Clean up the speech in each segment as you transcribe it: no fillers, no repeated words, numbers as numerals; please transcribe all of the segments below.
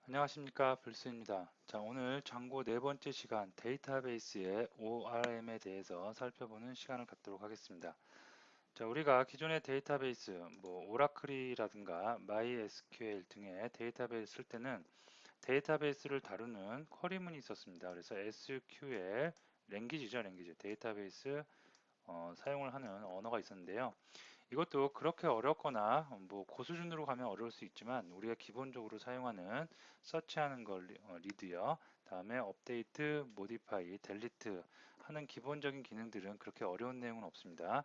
안녕하십니까, 불스입니다. 자, 오늘 장고 네 번째 시간 데이터베이스의 ORM에 대해서 살펴보는 시간을 갖도록 하겠습니다. 자, 우리가 기존의 데이터베이스, 오라클이라든가 MySQL 등의 데이터베이스 쓸 때는 데이터베이스를 다루는 쿼리문이 있었습니다. 그래서 SQL, 랭귀지죠, 데이터베이스 사용을 하는 언어가 있었는데요. 이것도 그렇게 어렵거나 고수준으로 가면 어려울 수 있지만 우리가 기본적으로 사용하는 서치하는 걸 리드요. 다음에 업데이트, 모디파이, 델리트 하는 기본적인 기능들은 그렇게 어려운 내용은 없습니다.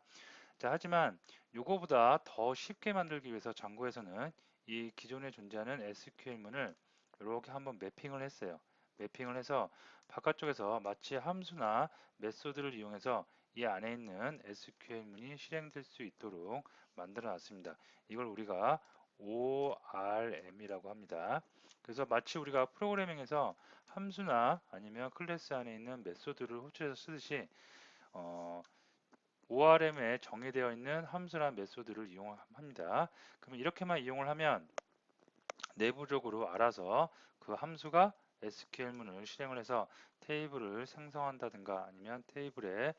자, 하지만 이거보다 더 쉽게 만들기 위해서 장고에서는 이 기존에 존재하는 SQL문을 이렇게 한번 매핑을 했어요. 매핑을 해서 바깥쪽에서 마치 함수나 메소드를 이용해서 이 안에 있는 SQL문이 실행될 수 있도록 만들어 놨습니다. 이걸 우리가 ORM이라고 합니다. 그래서 마치 우리가 프로그래밍에서 함수나 아니면 클래스 안에 있는 메소드를 호출해서 쓰듯이 ORM에 정의되어 있는 함수나 메소드를 이용합니다. 그러면 이렇게만 이용을 하면 내부적으로 알아서 그 함수가 SQL문을 실행을 해서 테이블을 생성한다든가 아니면 테이블에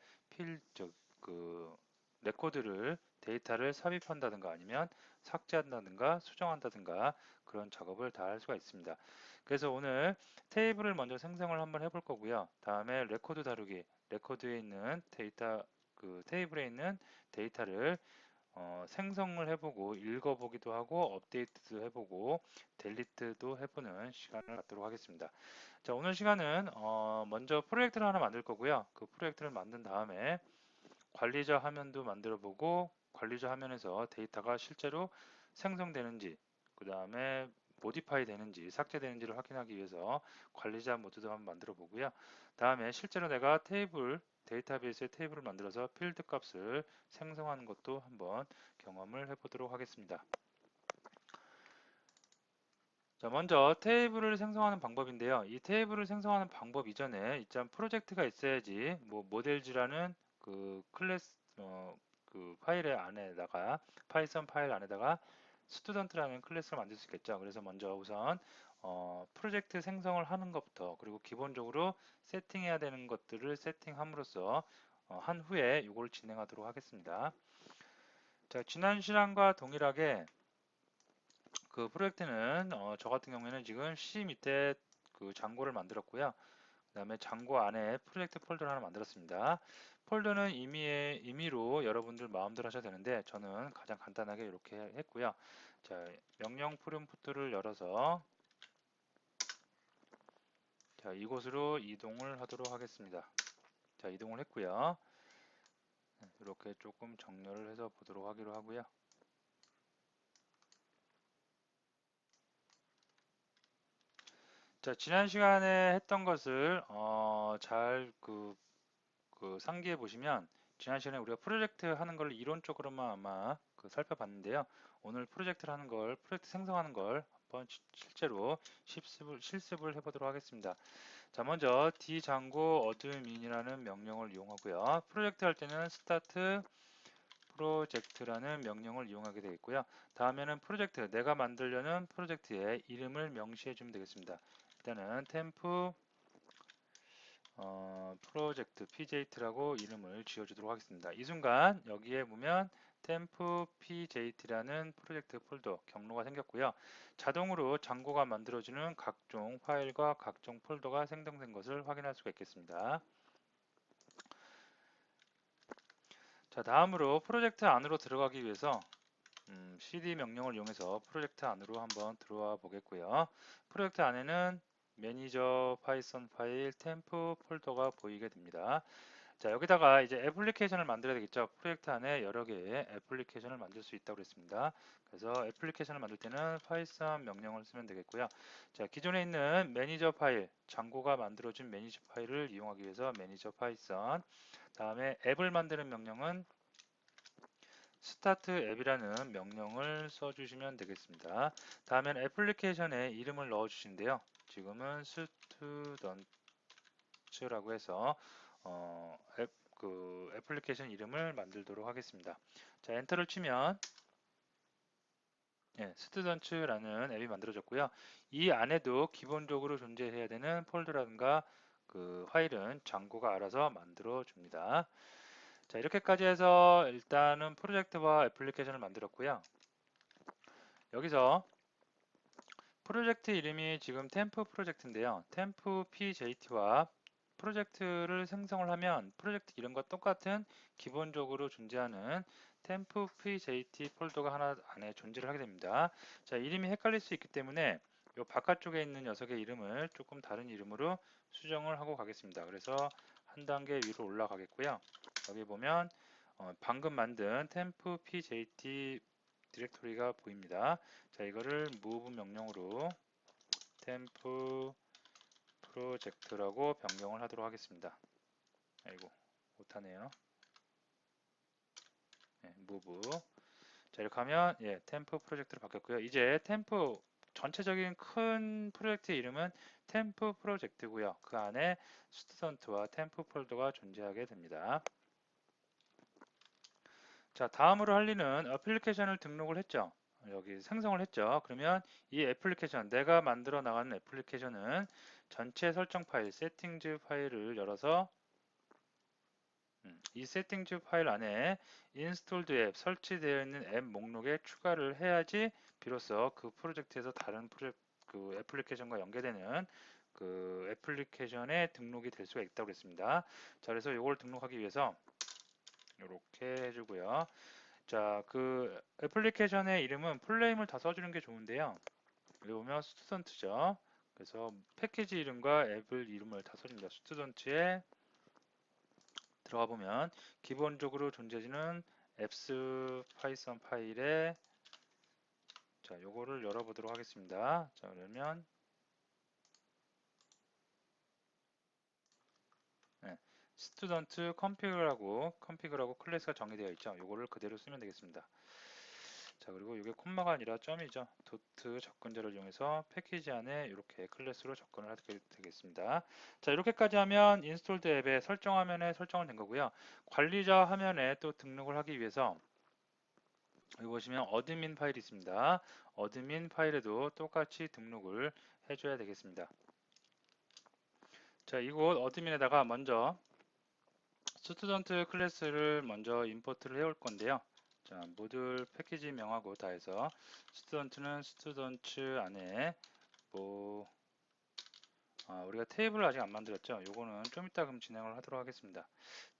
그 레코드를 데이터를 삽입한다든가 아니면 삭제한다든가 수정한다든가 그런 작업을 다 할 수가 있습니다. 그래서 오늘 테이블을 먼저 생성을 한번 해볼 거고요. 다음에 레코드 다루기, 레코드에 있는 데이터 그 테이블에 있는 데이터를 생성을 해보고 읽어보기도 하고 업데이트도 해보고 델리트도 해보는 시간을 갖도록 하겠습니다. 자, 오늘 시간은 먼저 프로젝트를 하나 만들 거고요. 그 프로젝트를 만든 다음에 관리자 화면도 만들어 보고 관리자 화면에서 데이터가 실제로 생성되는지 그 다음에 모디파이 되는지 삭제되는지를 확인하기 위해서 관리자 모드도 한번 만들어 보고요. 다음에 실제로 내가 데이터베이스에 테이블을 만들어서 필드 값을 생성하는 것도 한번 경험을 해보도록 하겠습니다. 자, 먼저 테이블을 생성하는 방법인데요. 이 테이블을 생성하는 방법 이전에 일단 프로젝트가 있어야지 모델지라는 그 클래스 그 파일의 안에다가 파이썬 파일 안에다가 스튜던트라는 클래스를 만들 수 있겠죠. 그래서 먼저 우선 프로젝트 생성을 하는 것부터 그리고 기본적으로 세팅해야 되는 것들을 세팅함으로써 한 후에 이걸 진행하도록 하겠습니다. 자, 지난 시간과 동일하게 그 프로젝트는 저 같은 경우에는 지금 C 밑에 그 장고를 만들었고요. 그 다음에 장고 안에 프로젝트 폴더를 하나 만들었습니다. 폴더는 임의로 여러분들 마음대로 하셔도 되는데 저는 가장 간단하게 이렇게 했고요. 자, 명령 프롬프트를 열어서 자, 이곳으로 이동을 하도록 하겠습니다. 자, 이동을 했고요. 이렇게 조금 정렬을 해서 보도록 하기로 하고요. 자, 지난 시간에 했던 것을 그 상기해 보시면 지난 시간에 우리가 프로젝트 하는 걸 이론적으로만 아마 살펴봤는데요. 오늘 프로젝트 생성하는 걸 한번 실제로 실습을 해보도록 하겠습니다. 자, 먼저 django admin이라는 명령을 이용하고요. 프로젝트 할 때는 start 프로젝트라는 명령을 이용하게 되겠고요. 다음에는 내가 만들려는 프로젝트의 이름을 명시해 주면 되겠습니다. 일단은 temp 프로젝트 pjt라고 이름을 지어주도록 하겠습니다. 이 순간 여기에 보면 temp pjt라는 프로젝트 폴더 경로가 생겼고요. 자동으로 장고가 만들어주는 각종 파일과 각종 폴더가 생성된 것을 확인할 수가 있겠습니다. 자, 다음으로 프로젝트 안으로 들어가기 위해서 cd 명령을 이용해서 프로젝트 안으로 한번 들어와 보겠고요. 프로젝트 안에는 매니저 파이썬 파일 템프 폴더가 보이게 됩니다. 자, 여기다가 이제 애플리케이션을 만들어야 되겠죠. 프로젝트 안에 여러 개의 애플리케이션을 만들 수 있다고 그랬습니다. 그래서 애플리케이션을 만들 때는 파이썬 명령을 쓰면 되겠고요. 자, 기존에 있는 매니저 파일, 장고가 만들어준 매니저 파일을 이용하기 위해서 매니저 파이썬, 다음에 앱을 만드는 명령은 스타트 앱이라는 명령을 써주시면 되겠습니다. 다음엔 애플리케이션에 이름을 넣어주신데요. 지금은 스튜던트라고 해서 애플리케이션 이름을 만들도록 하겠습니다. 자, 엔터를 치면 예, 스튜던츠라는 앱이 만들어졌고요. 이 안에도 기본적으로 존재해야 되는 폴더라든가 그 파일은 장고가 알아서 만들어 줍니다. 자, 이렇게까지 해서 일단은 프로젝트와 애플리케이션을 만들었고요. 여기서 프로젝트 이름이 지금 템프 프로젝트인데요. 템프 PJT와 프로젝트를 생성을 하면 프로젝트 이름과 똑같은 기본적으로 존재하는 템프 PJT 폴더가 하나 안에 존재를 하게 됩니다. 자, 이름이 헷갈릴 수 있기 때문에 이 바깥쪽에 있는 녀석의 이름을 조금 다른 이름으로 수정을 하고 가겠습니다. 그래서 한 단계 위로 올라가겠고요. 여기 보면 방금 만든 템프 PJT 디렉토리가 보입니다. 자, 이거를 move 명령으로 템프 프로젝트라고 변경을 하도록 하겠습니다. 아이고, 못하네요. 네, move. 자, 이렇게 하면 예, 템프 프로젝트로 바뀌었고요. 이제 템프 전체적인 큰 프로젝트의 이름은 템프 프로젝트고요. 그 안에 스튜던트와 템프 폴더가 존재하게 됩니다. 자, 다음으로 할 일은 애플리케이션을 등록을 했죠. 여기 생성을 했죠. 그러면 이 애플리케이션, 내가 만들어 나가는 애플리케이션은 전체 설정 파일, 세팅즈 파일을 열어서 이 세팅즈 파일 안에 installed 앱, 설치되어 있는 앱 목록에 추가를 해야지 비로소 그 프로젝트에서 다른 그 애플리케이션과 연계되는 그 애플리케이션에 등록이 될 수가 있다고 했습니다. 자, 그래서 이걸 등록하기 위해서 이렇게 해주고요. 자, 그 애플리케이션의 이름은 풀네임을 다 써주는 게 좋은데요. 여기 보면 스튜던트죠. 그래서 패키지 이름과 앱을 이름을 다 써줍니다. 스튜던트에 들어가 보면 기본적으로 존재하는 앱스 파이썬 파일에 자, 요거를 열어보도록 하겠습니다. 자, 그러면 네, 스튜던트 컨피그라고 클래스가 정의되어 있죠. 요거를 그대로 쓰면 되겠습니다. 자, 그리고 이게 콤마가 아니라 점이죠. 도트 접근자를 이용해서 패키지 안에 이렇게 클래스로 접근을 하게 되겠습니다. 자, 이렇게까지 하면 인스톨드 앱의 설정 화면에 설정은 된 거고요. 관리자 화면에 또 등록을 하기 위해서 여기 보시면 어드민 파일이 있습니다. 어드민 파일에도 똑같이 등록을 해줘야 되겠습니다. 자, 이곳 어드민에다가 먼저 스튜던트 클래스를 먼저 임포트를 해올 건데요. 자, 모듈 패키지 명하고 다 해서 스튜던트는 스튜던트 안에 뭐 우리가 테이블을 아직 안 만들었죠. 요거는 좀 이따 그럼 진행을 하도록 하겠습니다.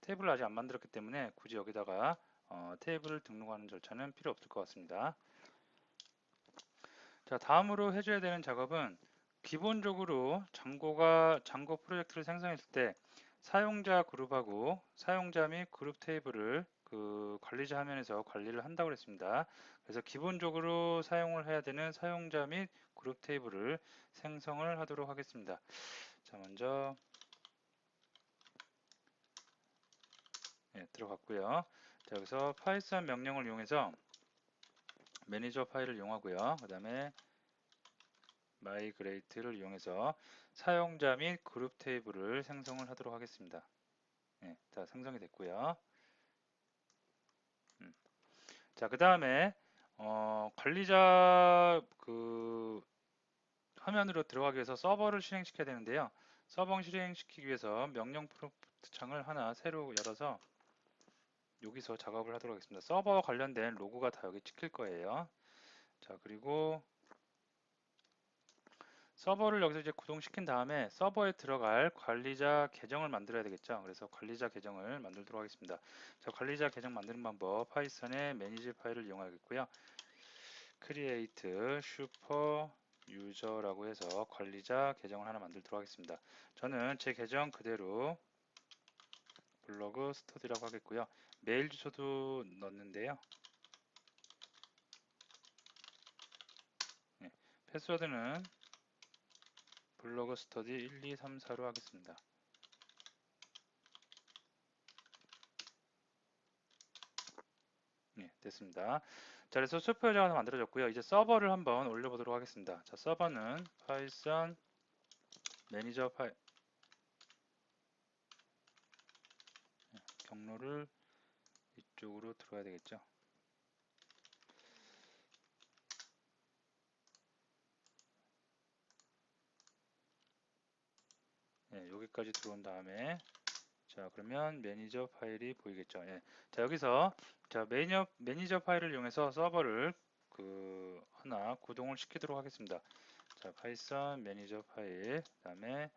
테이블을 아직 안 만들었기 때문에 굳이 여기다가 테이블을 등록하는 절차는 필요 없을 것 같습니다. 자, 다음으로 해줘야 되는 작업은 기본적으로 장고 프로젝트를 생성했을 때 사용자 그룹하고 사용자 및 그룹 테이블을 그 관리자 화면에서 관리를 한다고 했습니다. 그래서 기본적으로 사용을 해야 되는 사용자 및 그룹 테이블을 생성을 하도록 하겠습니다. 자, 먼저 들어갔고요. 자, 여기서 파이썬 명령을 이용해서 매니저 파일을 이용하고요. 그 다음에 migrate를 이용해서 사용자 및 그룹 테이블을 생성을 하도록 하겠습니다. 네, 다 생성이 됐고요. 자, 그 다음에 관리자 그 화면으로 들어가기 위해서 서버를 실행시켜야 되는데요. 서버 실행시키기 위해서 명령 프롬프트 창을 하나 새로 열어서 여기서 작업을 하도록 하겠습니다. 서버와 관련된 로고가 다 여기 찍힐 거예요. 자, 그리고 서버를 여기서 이제 구동시킨 다음에 서버에 들어갈 관리자 계정을 만들어야 되겠죠. 그래서 관리자 계정을 만들도록 하겠습니다. 자, 관리자 계정 만드는 방법 파이썬의 매니지 파일을 이용하겠고요. create super user라고 해서 관리자 계정을 하나 만들도록 하겠습니다. 저는 제 계정 그대로 블로그 스터디라고 하겠고요. 메일 주소도 넣는데요. 네, 패스워드는 블로그 스터디 1234로 하겠습니다. 네, 됐습니다. 자, 그래서 슈퍼유저가 하나 만들어졌고요. 이제 서버를 한번 올려보도록 하겠습니다. 자, 서버는 파이썬 매니저 파일 경로를 이쪽으로 들어야 되겠죠. 여기까지 들어온 다음에 자, 그러면 매니저 파일이 보이겠죠. 자, 여기서 자, 매니저 파일을 이용해서 서버를 하나 구동을 시키도록 하겠습니다. 자, 파이썬 매니저 파일, 그다음에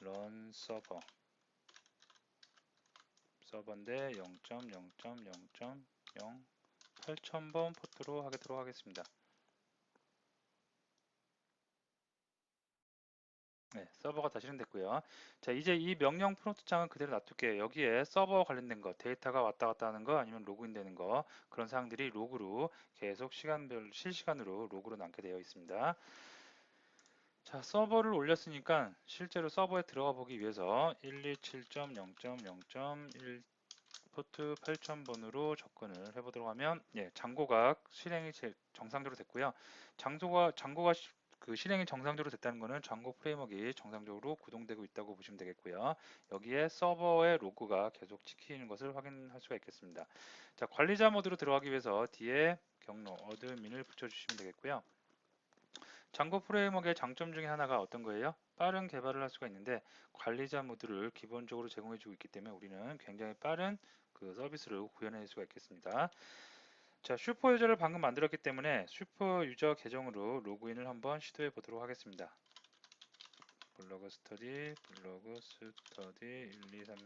run 서버인데 0.0.0.0 8000번 포트로 하도록 하겠습니다. 서버가 다 실행됐고요. 자, 이제 이 명령 프롬프트 창은 그대로 놔둘게요. 여기에 서버와 관련된 거, 데이터가 왔다 갔다 하는 거, 아니면 로그인 되는 거, 그런 사항들이 로그로 계속 실시간으로 로그로 남게 되어 있습니다. 자, 서버를 올렸으니까 실제로 서버에 들어가 보기 위해서 127.0.0.1 포트 8000번으로 접근을 해보도록 하면 장고가 실행이 정상적으로 됐고요. 장고가 실행이 정상적으로 됐다는 것은 장고 프레임워크가 정상적으로 구동되고 있다고 보시면 되겠고요. 여기에 서버의 로그가 계속 찍히는 것을 확인할 수가 있겠습니다. 자, 관리자 모드로 들어가기 위해서 뒤에 경로 어드민을 붙여주시면 되겠고요. 장고 프레임워크의 장점 중에 하나가 어떤 거예요? 빠른 개발을 할 수가 있는데 관리자 모드를 기본적으로 제공해주고 있기 때문에 우리는 굉장히 빠른 서비스를 구현할 수가 있겠습니다. 자, 슈퍼 유저를 방금 만들었기 때문에 슈퍼 유저 계정으로 로그인을 한번 시도해 보도록 하겠습니다. 블로그 스터디 1, 2, 3,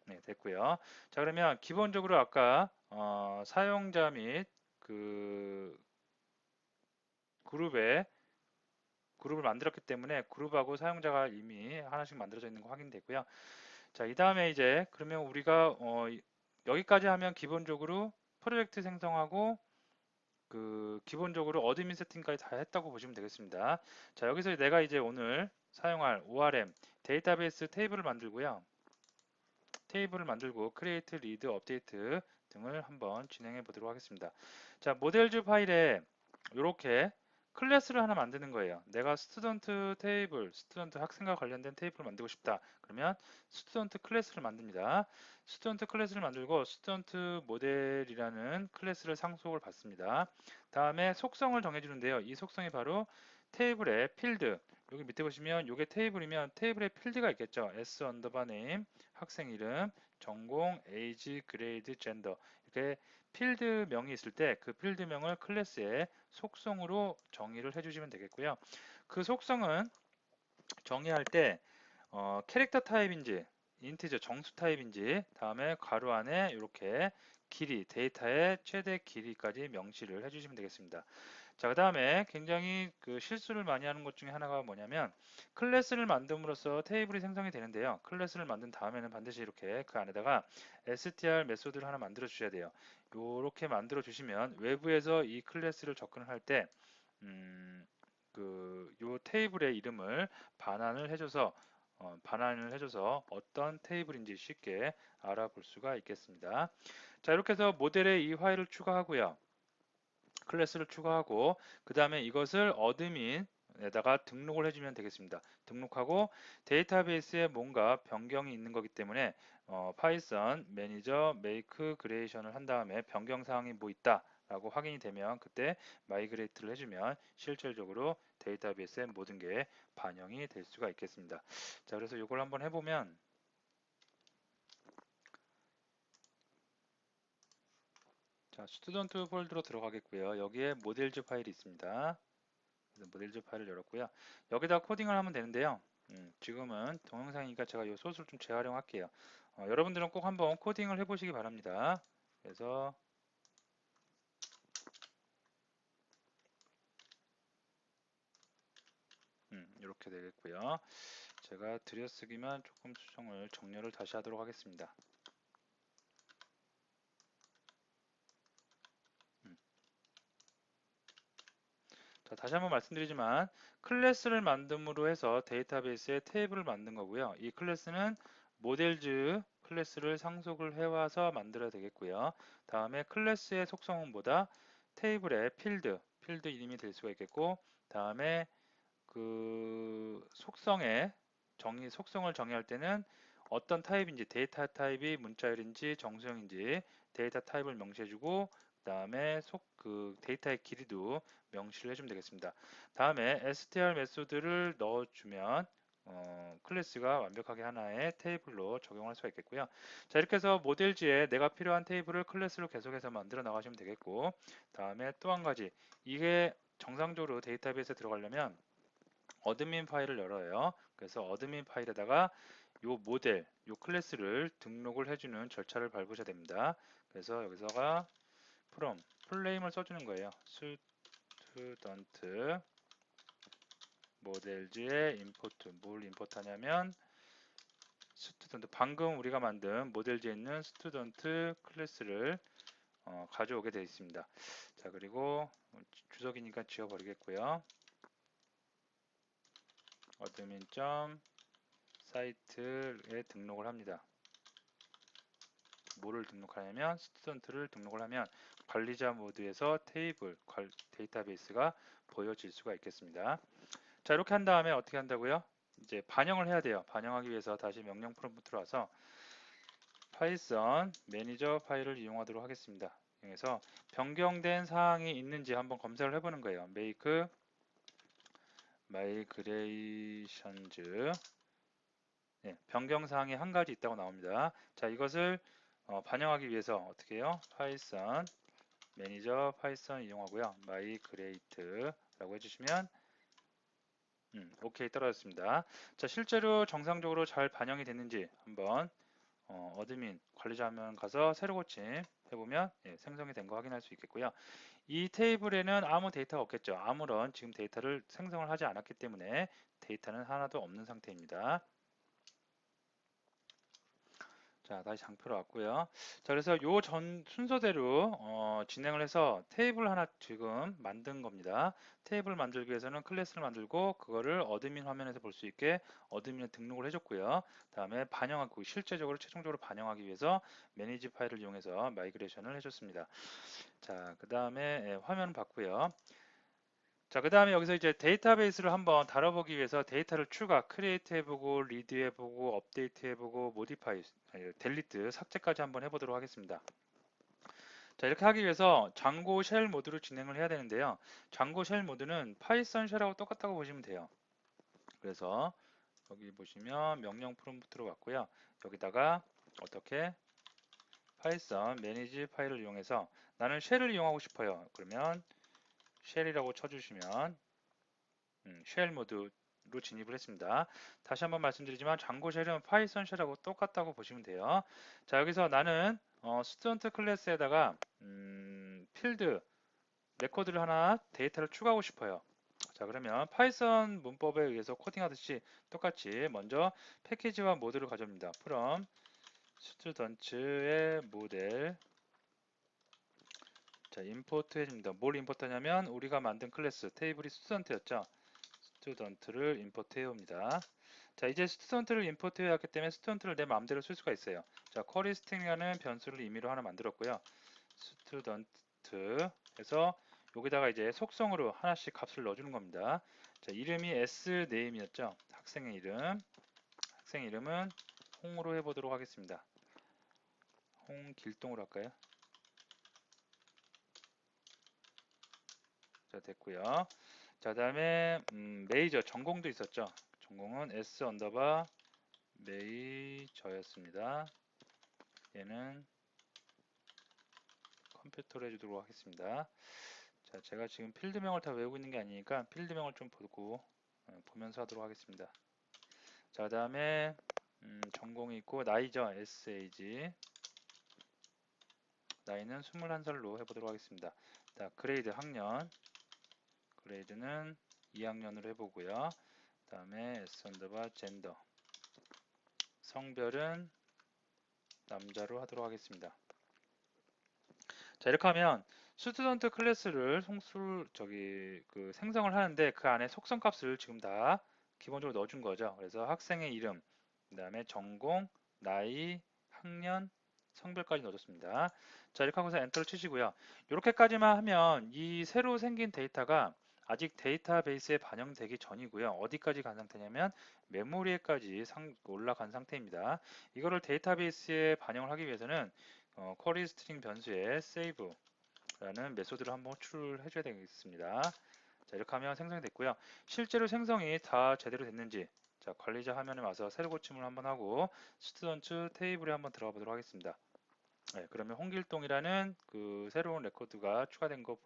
4 됐고요. 자, 그러면 기본적으로 아까 사용자 및 그룹을 만들었기 때문에 그룹하고 사용자가 이미 하나씩 만들어져 있는 거 확인되고요. 자, 이 다음에 이제 그러면 우리가 여기까지 하면 기본적으로 프로젝트 생성하고 기본적으로 어드민 세팅까지 다 했다고 보시면 되겠습니다. 자, 여기서 내가 이제 오늘 사용할 ORM 데이터베이스 테이블을 만들고요. 테이블을 만들고 크리에이트, 리드, 업데이트 등을 한번 진행해 보도록 하겠습니다. 자, 모델즈 파일에 이렇게 클래스를 하나 만드는 거예요. 내가 스튜던트 학생과 관련된 테이블을 만들고 싶다. 그러면 스튜던트 클래스를 만듭니다. 스튜던트 클래스를 만들고 스튜던트 모델이라는 클래스를 상속을 받습니다. 다음에 속성을 정해주는데요. 이 속성이 바로 테이블의 필드. 여기 밑에 보시면 이게 테이블이면 테이블에 필드가 있겠죠. s 언더바 네임, 학생 이름, 전공, 에이지, 그레이드, 젠더 이렇게 필드명이 있을 때 그 필드명을 클래스의 속성으로 정의를 해주시면 되겠고요. 그 속성은 정의할 때 캐릭터 타입인지 인티저 정수 타입인지 다음에 괄호 안에 이렇게 길이 데이터의 최대 길이까지 명시를 해주시면 되겠습니다. 자, 그 다음에 굉장히 실수를 많이 하는 것 중에 하나가 뭐냐면 클래스를 만듦으로써 테이블이 생성이 되는데요. 클래스를 만든 다음에는 반드시 이렇게 그 안에다가 str 메소드를 하나 만들어 주셔야 돼요. 이렇게 만들어 주시면 외부에서 이 클래스를 접근을 할 때 요 테이블의 이름을 반환을 해줘서 어떤 테이블인지 쉽게 알아볼 수가 있겠습니다. 자, 이렇게 해서 모델에 이 파일을 추가하고요. 클래스를 추가하고 그 다음에 이것을 어드민에다가 등록을 해주면 되겠습니다. 등록하고 데이터베이스에 뭔가 변경이 있는 거기 때문에 파이썬 매니저 메이크 그레이션을 한 다음에 변경 사항이 뭐 있다 라고 확인이 되면 그때 마이그레이트를 해주면 실질적으로 데이터베이스에 모든 게 반영이 될 수가 있겠습니다. 자, 그래서 이걸 한번 해보면 자, 스튜던트 폴더로 들어가겠고요. 여기에 모델즈 파일이 있습니다. 그래서 모델즈 파일을 열었고요. 여기다 코딩을 하면 되는데요. 지금은 동영상이니까 제가 이 소스를 좀 재활용할게요. 여러분들은 꼭 한번 코딩을 해보시기 바랍니다. 그래서 이렇게 되겠고요. 제가 들여쓰기만 조금 수정을 정렬을 다시 하도록 하겠습니다. 자, 다시 한번 말씀드리지만 클래스를 만듦으로 해서 데이터베이스에 테이블을 만든 거고요. 이 클래스는 모델즈 클래스를 상속을 해와서 만들어야 되겠고요. 다음에 클래스의 속성은 뭐다? 테이블의 필드 이름이 될 수가 있겠고 다음에 속성을 정의할 때는 어떤 타입인지 데이터 타입이 문자열인지 정수형인지 데이터 타입을 명시해주고 그다음에 데이터의 길이도 명시를 해주면 되겠습니다. 다음에 str 메소드를 넣어주면 클래스가 완벽하게 하나의 테이블로 적용할 수가 있겠고요. 자, 이렇게 해서 모델지에 내가 필요한 테이블을 클래스로 계속해서 만들어 나가시면 되겠고, 다음에 또 한 가지, 이게 정상적으로 데이터베이스에 들어가려면 어드민 파일을 열어요. 그래서 어드민 파일에다가 요 모델, 요 클래스를 등록을 해주는 절차를 밟으셔야 됩니다. 그래서 여기서가 from 풀네임을 써주는 거예요. student 모델지의 임포트, 뭘 임포트 하냐면 스튜던트, 방금 우리가 만든 모델지에 있는 스튜던트 클래스를 가져오게 되어 있습니다. 자, 그리고 주석이니까 지워버리겠고요. 어드민 사이트에 등록을 합니다. 뭐를 등록하냐면 스튜던트를 등록을 하면 관리자 모드에서 테이블, 데이터베이스가 보여질 수가 있겠습니다. 자, 이렇게 한 다음에 어떻게 한다고요? 이제 반영을 해야 돼요. 반영하기 위해서 다시 명령 프롬프트로 와서 파이썬 매니저 파일을 이용하도록 하겠습니다. 그래서 변경된 사항이 있는지 한번 검사를 해보는 거예요. make migrations 네, 변경 사항이 한 가지 있다고 나옵니다. 자, 이것을 반영하기 위해서 어떻게 해요? 파이썬 매니저 파이썬 이용하고요. migrate라고 해주시면 오케이 떨어졌습니다. 자, 실제로 정상적으로 잘 반영이 됐는지 한번 어드민 관리자 화면 가서 새로 고침 해보면 생성이 된 거 확인할 수 있겠고요. 이 테이블에는 아무 데이터가 없겠죠. 아무런 지금 데이터를 생성을 하지 않았기 때문에 데이터는 하나도 없는 상태입니다. 자, 다시 장표로 왔고요. 자, 그래서 요 전 순서대로 진행을 해서 테이블 하나 지금 만든 겁니다. 테이블 만들기 위해서는 클래스를 만들고 그거를 어드민 화면에서 볼 수 있게 어드민에 등록을 해줬고요. 다음에 반영하고 실제적으로 최종적으로 반영하기 위해서 매니지 파일을 이용해서 마이그레이션을 해줬습니다. 자, 그 다음에 화면 봤고요. 자, 그 다음에 여기서 이제 데이터베이스를 한번 다뤄보기 위해서 데이터를 추가, 크리에이트 해보고, 리드 해보고, 업데이트 해보고, 모디파이, 델리트, 삭제까지 한번 해보도록 하겠습니다. 자, 이렇게 하기 위해서 장고 쉘 모드로 진행을 해야 되는데요. 장고 쉘 모드는 파이썬 쉘하고 똑같다고 보시면 돼요. 그래서 여기 보시면 명령 프롬프트로 왔고요. 여기다가 어떻게 파이썬 매니지 파일을 이용해서 나는 쉘을 이용하고 싶어요. 그러면 쉘이라고 쳐주시면 쉘 모드로 진입을 했습니다. 다시 한번 말씀드리지만 장고 쉘은 파이썬 쉘하고 똑같다고 보시면 돼요. 자, 여기서 나는 스튜던트 클래스에다가 필드 레코드를 하나 데이터를 추가하고 싶어요. 자, 그러면 파이썬 문법에 의해서 코딩하듯이 똑같이 먼저 패키지와 모드를 가져옵니다. from 스튜던트의 모델 자, 임포트 해줍니다. 뭘 임포트 하냐면 우리가 만든 클래스 테이블이 스튜던트였죠. 스튜던트를 임포트 해옵니다. 자, 이제 스튜던트를 임포트 해야 하기 때문에 스튜던트를 내 마음대로 쓸 수가 있어요. 자, 쿼리 스트링이라는 변수를 임의로 하나 만들었고요. 스튜던트 해서 여기다가 이제 속성으로 하나씩 값을 넣어주는 겁니다. 자, 이름이 sname이었죠. 학생의 이름. 학생 이름은 홍으로 해보도록 하겠습니다. 홍길동으로 할까요? 자, 됐고요. 자, 다음에 메이저 전공도 있었죠. 전공은 s 언더바 메이저였습니다. 얘는 컴퓨터로 해주도록 하겠습니다. 자, 제가 지금 필드명을 다 외우고 있는 게 아니니까 필드명을 좀 보고 보면서 하도록 하겠습니다. 자, 그 다음에 전공이 있고 나이죠. SAG 나이는 21살로 해보도록 하겠습니다. 자, 그레이드 학년 그레이드는 2학년으로 해보고요. 그 다음에 S 언더바 젠더 성별은 남자로 하도록 하겠습니다. 자, 이렇게 하면 스튜던트 클래스를 생성을 하는데 그 안에 속성 값을 지금 다 기본적으로 넣어준 거죠. 그래서 학생의 이름, 그 다음에 전공, 나이, 학년, 성별까지 넣어줬습니다. 자, 이렇게 하고서 엔터를 치시고요. 이렇게까지만 하면 이 새로 생긴 데이터가 아직 데이터베이스에 반영되기 전이고요. 어디까지 간 상태냐면 메모리에까지 올라간 상태입니다. 이거를 데이터베이스에 반영을 하기 위해서는 쿼리 스트링 변수에 save라는 메소드를 한번 호출을 해줘야 되겠습니다. 자, 이렇게 하면 생성이 됐고요. 실제로 생성이 다 제대로 됐는지 자, 관리자 화면에 와서 새로 고침을 한번 하고 스튜던트 테이블에 한번 들어가 보도록 하겠습니다. 네, 그러면 홍길동이라는 그 새로운 레코드가 추가된 거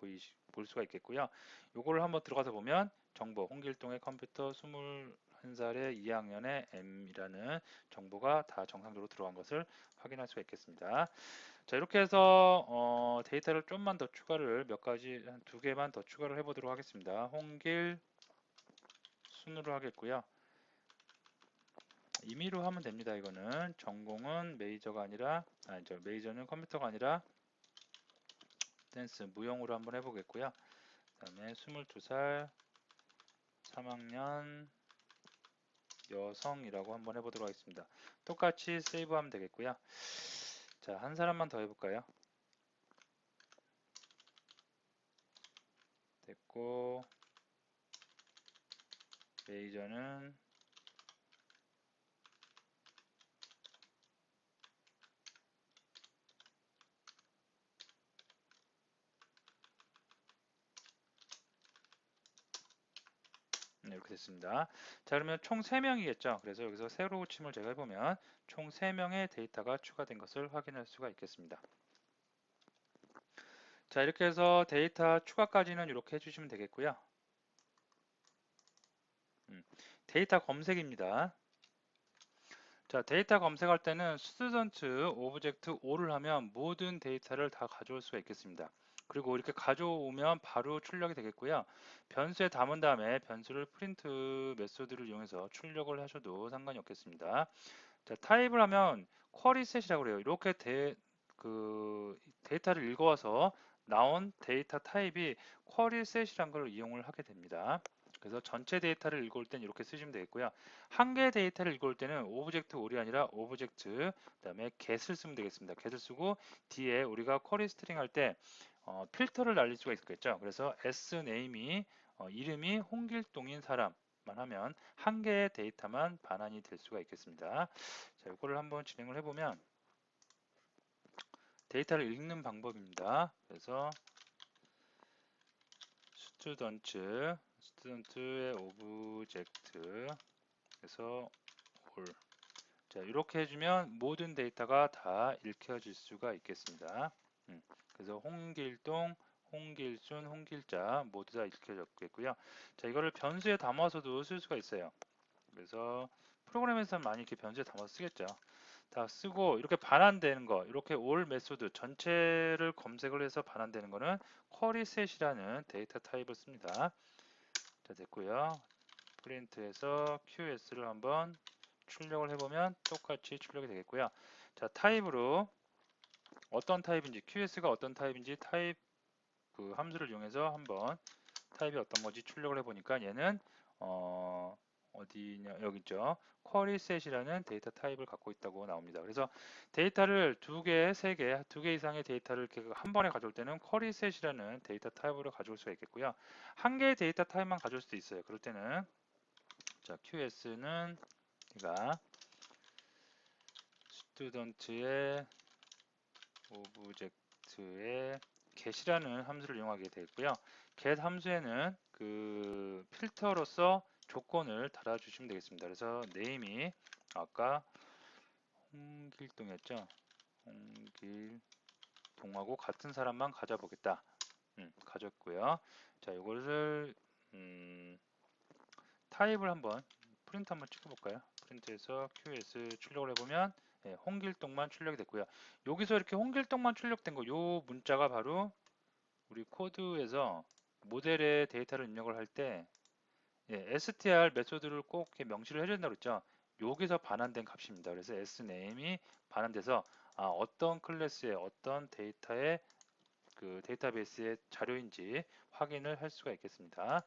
볼 수가 있겠고요. 요거를 한번 들어가서 보면 정보 홍길동의 컴퓨터 21살의 2학년의 M이라는 정보가 다 정상적으로 들어간 것을 확인할 수가 있겠습니다. 자, 이렇게 해서 데이터를 좀만 더 추가를 몇 가지 한 두 개만 더 추가를 해보도록 하겠습니다. 홍길 순으로 하겠고요. 임의로 하면 됩니다. 이거는 전공은 메이저가 아니라 메이저는 컴퓨터가 아니라 댄스 무용으로 한번 해보겠고요. 그 다음에 22살 3학년 여성이라고 한번 해보도록 하겠습니다. 똑같이 세이브하면 되겠고요. 자, 한 사람만 더 해볼까요? 됐고 메이저는 이렇게 됐습니다. 자, 그러면 총 3명이겠죠. 그래서 여기서 새로 고침을 제가 해보면 총 3명의 데이터가 추가된 것을 확인할 수가 있겠습니다. 자, 이렇게 해서 데이터 추가까지는 이렇게 해주시면 되겠고요. 데이터 검색입니다. 자, 데이터 검색할 때는 student object all을 하면 모든 데이터를 다 가져올 수가 있겠습니다. 그리고 이렇게 가져오면 바로 출력이 되겠고요. 변수에 담은 다음에 변수를 프린트 메소드를 이용해서 출력을 하셔도 상관이 없겠습니다. 자, 타입을 하면 쿼리 셋이라고 그래요. 이렇게 데이터를 읽어와서 나온 데이터 타입이 쿼리 셋이라는 걸 이용을 하게 됩니다. 그래서 전체 데이터를 읽어올 때는 이렇게 쓰시면 되겠고요. 한 개의 데이터를 읽어올 때는 오브젝트 올이 아니라 오브젝트 그다음에 get을 쓰면 되겠습니다. get을 쓰고 뒤에 우리가 쿼리 스트링 할 때 필터를 날릴 수가 있겠죠. 그래서 sname이 이름이 홍길동인 사람만 하면 한 개의 데이터만 반환이 될 수가 있겠습니다. 자, 이거를 한번 진행을 해보면 데이터를 읽는 방법입니다. 그래서 스튜던트의 오브젝트 그래서 올 자, 이렇게 해주면 모든 데이터가 다 읽혀질 수가 있겠습니다. 그래서 홍길동, 홍길순, 홍길자 모두 다 읽혀졌겠고요. 자, 이거를 변수에 담아서도 쓸 수가 있어요. 그래서 프로그램에서는 많이 이렇게 변수에 담아서 쓰겠죠. 다 쓰고 이렇게 반환되는 거, 이렇게 올 메소드 전체를 검색을 해서 반환되는 거는 쿼리 셋이라는 데이터 타입을 씁니다. 자, 됐고요. 프린트해서 QS를 한번 출력을 해보면 똑같이 출력이 되겠고요. 자, 타입으로 어떤 타입인지 QS가 어떤 타입인지 타입 그 함수를 이용해서 한번 타입이 어떤 건지 출력을 해보니까 얘는 어디냐 여기 있죠. 쿼리 셋이라는 데이터 타입을 갖고 있다고 나옵니다. 그래서 데이터를 두 개, 세 개, 두 개 이상의 데이터를 이렇게 한 번에 가져올 때는 쿼리 셋이라는 데이터 타입으로 가져올 수가 있겠고요. 한 개의 데이터 타입만 가져올 수도 있어요. 그럴 때는 자, QS는 우리가 스튜던트의 오브젝트의 get이라는 함수를 이용하게 되고요. get 함수에는 그 필터로서 조건을 달아주시면 되겠습니다. 그래서 name이 아까 홍길동이었죠. 홍길동하고 같은 사람만 가져보겠다. 가졌고요. 자, 이것을 타입을 한번 프린트 한번 찍어볼까요? 프린트해서 QS 출력을 해보면 홍길동만 출력이 됐고요. 여기서 이렇게 홍길동만 출력된 거, 요 문자가 바로 우리 코드에서 모델의 데이터를 입력을 할 때 str 메소드를 꼭 이렇게 명시를 해준다고 그랬죠. 여기서 반환된 값입니다. 그래서 sname이 반환돼서 어떤 클래스의 어떤 데이터의 그 데이터베이스의 자료인지 확인을 할 수가 있겠습니다.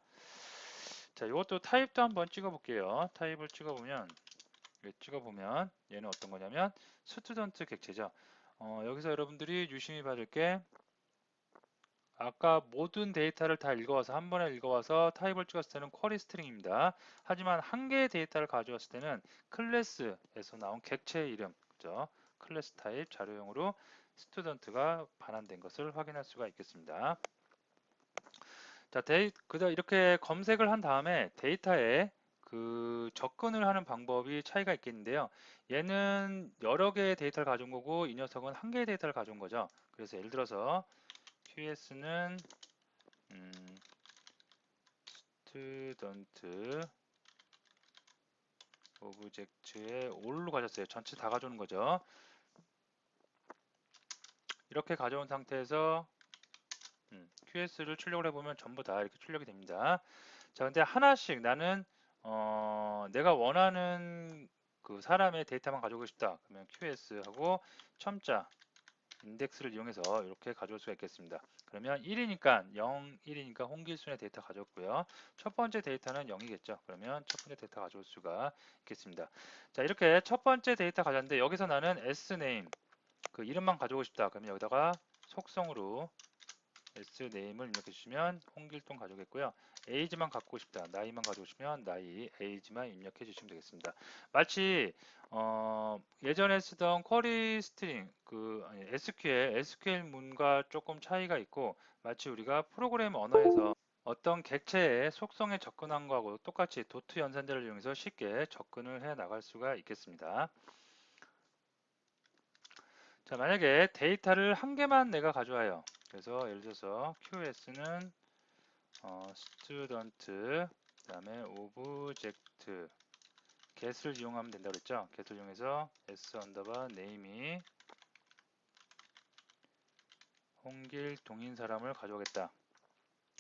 자, 이것도 타입도 한번 찍어볼게요. 타입을 찍어보면 얘는 어떤 거냐면 스튜던트 객체죠. 여기서 여러분들이 유심히 봐줄 게 아까 모든 데이터를 다 읽어와서 한 번에 읽어와서 타입을 찍었을 때는 쿼리 스트링입니다. 하지만 한 개의 데이터를 가져왔을 때는 클래스에서 나온 객체의 이름, 그죠? 클래스 타입 자료용으로 스튜던트가 반환된 것을 확인할 수가 있겠습니다. 자, 그저 이렇게 검색을 한 다음에 데이터에 그 접근을 하는 방법이 차이가 있겠는데요. 얘는 여러 개의 데이터를 가져온 거고 이 녀석은 한 개의 데이터를 가져온 거죠. 그래서 예를 들어서 QS는 student 오브젝트에 all로 가졌어요. 전체 다 가져오는 거죠. 이렇게 가져온 상태에서 QS를 출력을 해보면 전부 다 이렇게 출력이 됩니다. 자, 근데 하나씩 나는 내가 원하는 그 사람의 데이터만 가져오고 싶다. 그러면 QS하고 첨자 인덱스를 이용해서 이렇게 가져올 수가 있겠습니다. 그러면 1이니까 0, 1이니까 홍길순의 데이터 가져왔고요. 첫 번째 데이터는 0이겠죠. 그러면 첫 번째 데이터 가져올 수가 있겠습니다. 자, 이렇게 첫 번째 데이터 가져왔는데 여기서 나는 sName 그 이름만 가져오고 싶다. 그러면 여기다가 속성으로 sName을 입력해 주시면 홍길동 가져오겠고요. age만 갖고 싶다. 나이만 가져오시면 나이, age만 입력해 주시면 되겠습니다. 마치 예전에 쓰던 쿼리 스트링 아니, SQL 문과 조금 차이가 있고 마치 우리가 프로그램 언어에서 어떤 객체의 속성에 접근한 거하고 똑같이 도트 연산자를 이용해서 쉽게 접근을 해 나갈 수가 있겠습니다. 자, 만약에 데이터를 한 개만 내가 가져와요. 그래서 예를 들어서 QS는 student 그다음에 object get을 이용하면 된다고 그랬죠. get을 이용해서 s 언더바 name이 홍길동인 사람을 가져오겠다.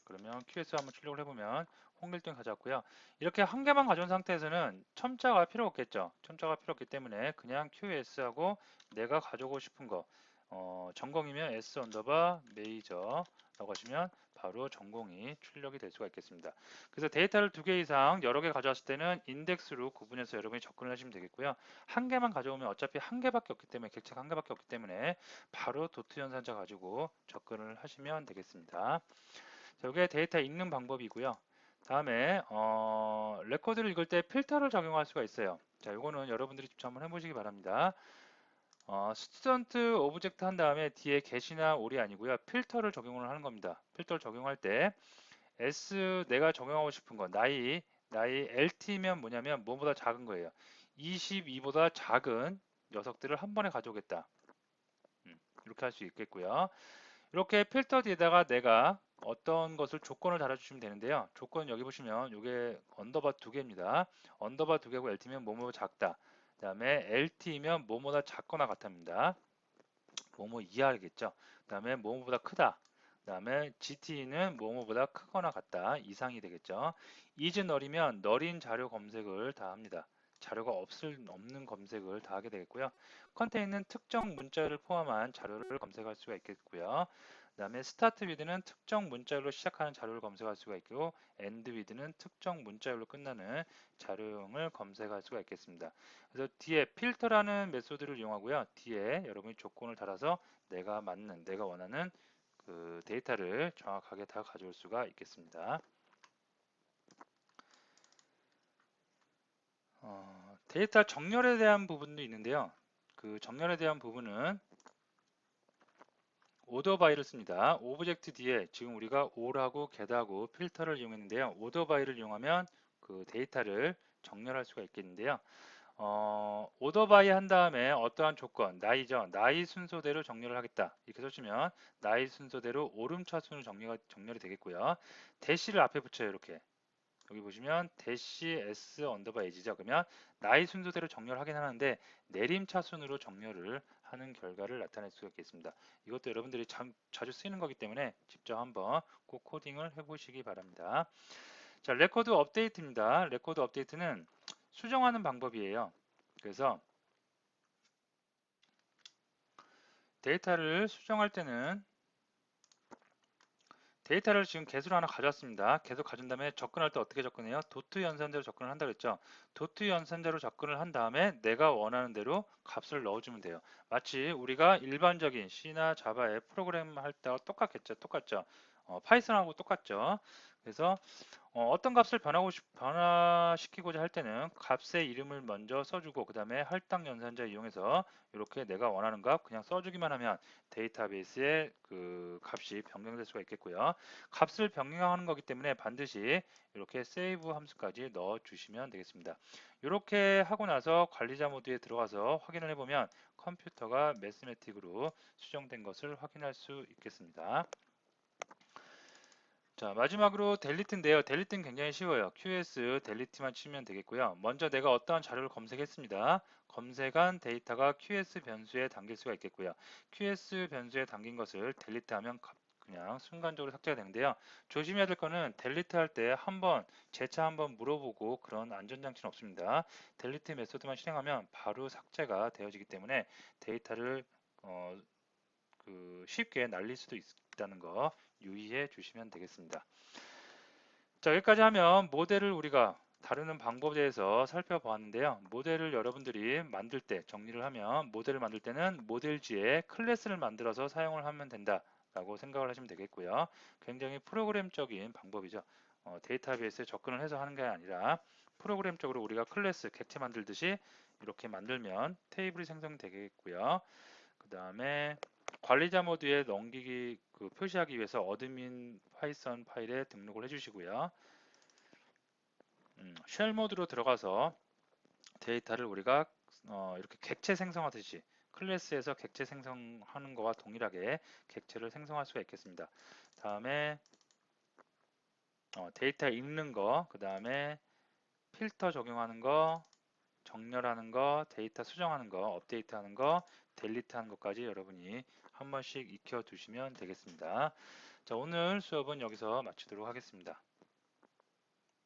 그러면 QS 한번 출력을 해보면 홍길동이 가져왔고요. 이렇게 한 개만 가져온 상태에서는 첨자가 필요 없겠죠. 첨자가 필요 없기 때문에 그냥 QS하고 내가 가져오고 싶은 거 전공이면 S 언더바 메이저라고 하시면 바로 전공이 출력이 될 수가 있겠습니다. 그래서 데이터를 두 개 이상 여러 개 가져왔을 때는 인덱스로 구분해서 여러분이 접근을 하시면 되겠고요. 한 개만 가져오면 어차피 한 개밖에 없기 때문에 객체가 한 개밖에 없기 때문에 바로 도트 연산자 가지고 접근을 하시면 되겠습니다. 자, 이게 데이터 읽는 방법이고요. 다음에 레코드를 읽을 때 필터를 적용할 수가 있어요. 자, 이거는 여러분들이 직접 한번 해보시기 바랍니다. 스튜던트 오브젝트 한 다음에 뒤에 get이나 all이 아니고요. 필터를 적용을 하는 겁니다. 필터를 적용할 때 s 내가 적용하고 싶은 거 나이 LT면 뭐냐면 뭐보다 작은 거예요. 22보다 작은 녀석들을 한 번에 가져오겠다. 이렇게 할 수 있겠고요. 이렇게 필터 뒤에다가 내가 어떤 것을 조건을 달아주시면 되는데요. 조건 여기 보시면 이게 언더바 두 개입니다. 언더바 두 개고 LT면 뭐뭐 작다. 그 다음에 LT면 뭐뭐다 작거나 같답니다. 뭐뭐 이하겠죠. 그 다음에 뭐뭐보다 크다. 그 다음에 GT는 뭐뭐보다 크거나 같다. 이상이 되겠죠. is null이면 null인 자료 검색을 다 합니다. 자료가 없는 검색을 다 하게 되겠고요. 컨테이는 특정 문자를 포함한 자료를 검색할 수가 있겠고요. 그 다음에 start with는 특정 문자로 시작하는 자료를 검색할 수가 있고 end with는 특정 문자로 끝나는 자료형을 검색할 수가 있겠습니다. 그래서 뒤에 필터라는 메소드를 이용하고요. 뒤에 여러분이 조건을 달아서 내가 원하는 그 데이터를 정확하게 다 가져올 수가 있겠습니다. 데이터 정렬에 대한 부분도 있는데요. 그 정렬에 대한 부분은 오더 바이를 씁니다. 오브젝트 뒤에 지금 우리가 all하고 get하고 필터를 이용했는데요. 오더 바이를 이용하면 그 데이터를 정렬할 수가 있겠는데요. 오더 바이 한 다음에 어떠한 조건, 나이죠. 나이 순서대로 정렬을 하겠다. 이렇게 써주면 나이 순서대로 오름차순으로 정렬이 되겠고요. 대시를 앞에 붙여요. 이렇게. 여기 보시면 대시 S 언더바 에이지죠. 그러면 나이 순서대로 정렬하긴 하는데 내림차순으로 정렬을 하는 결과를 나타낼 수가 있겠습니다. 이것도 여러분들이 자주 쓰이는 거기 때문에 직접 한번 꼭 코딩을 해보시기 바랍니다. 자, 레코드 업데이트입니다. 레코드 업데이트는 수정하는 방법이에요. 그래서 데이터를 수정할 때는 데이터를 지금 개수를 하나 가져왔습니다. 개수 가진 다음에 접근할 때 어떻게 접근해요? 도트 연산자로 접근을 한다고 했죠. 도트 연산자로 접근을 한 다음에 내가 원하는 대로 값을 넣어주면 돼요. 마치 우리가 일반적인 C나 자바의 프로그램 할 때와 똑같겠죠. 똑같죠. 파이썬하고 똑같죠. 그래서 어떤 값을 변화시키고자 할 때는 값의 이름을 먼저 써주고 그 다음에 할당 연산자 이용해서 이렇게 내가 원하는 값 그냥 써주기만 하면 데이터베이스의 그 값이 변경될 수가 있겠고요. 값을 변경하는 거기 때문에 반드시 이렇게 save 함수까지 넣어 주시면 되겠습니다. 이렇게 하고 나서 관리자 모드에 들어가서 확인을 해보면 컴퓨터가 매스매틱으로 수정된 것을 확인할 수 있겠습니다. 자, 마지막으로 델리트인데요. 델리트는 굉장히 쉬워요. QS 델리트만 치면 되겠고요. 먼저 내가 어떠한 자료를 검색했습니다. 검색한 데이터가 QS 변수에 담길 수가 있겠고요. QS 변수에 담긴 것을 델리트하면 그냥 순간적으로 삭제가 되는데요. 조심해야 될 거는 델리트 할 때 한번 재차 한번 물어보고 그런 안전장치는 없습니다. 델리트 메소드만 실행하면 바로 삭제가 되어지기 때문에 데이터를 어, 쉽게 날릴 수도 있다는 거 유의해 주시면 되겠습니다. 자, 여기까지 하면 모델을 우리가 다루는 방법에 대해서 살펴보았는데요. 모델을 여러분들이 만들 때 정리를 하면 모델을 만들 때는 모델지에 클래스를 만들어서 사용을 하면 된다라고 생각을 하시면 되겠고요. 굉장히 프로그램적인 방법이죠. 데이터베이스에 접근을 해서 하는 게 아니라 프로그램적으로 우리가 클래스 객체 만들듯이 이렇게 만들면 테이블이 생성되겠고요. 그 다음에 관리자 모드에 넘기기 표시하기 위해서 어드민 파이썬 파일에 등록을 해주시고요. 쉘 모드로 들어가서 데이터를 우리가 이렇게 객체 생성하듯이 클래스에서 객체 생성하는 거와 동일하게 객체를 생성할 수가 있겠습니다. 다음에 데이터 읽는 거, 그 다음에 필터 적용하는 거, 정렬하는 거, 데이터 수정하는 거, 업데이트하는 거, 델리트하는 것까지 여러분이 한 번씩 익혀 두시면 되겠습니다. 자, 오늘 수업은 여기서 마치도록 하겠습니다.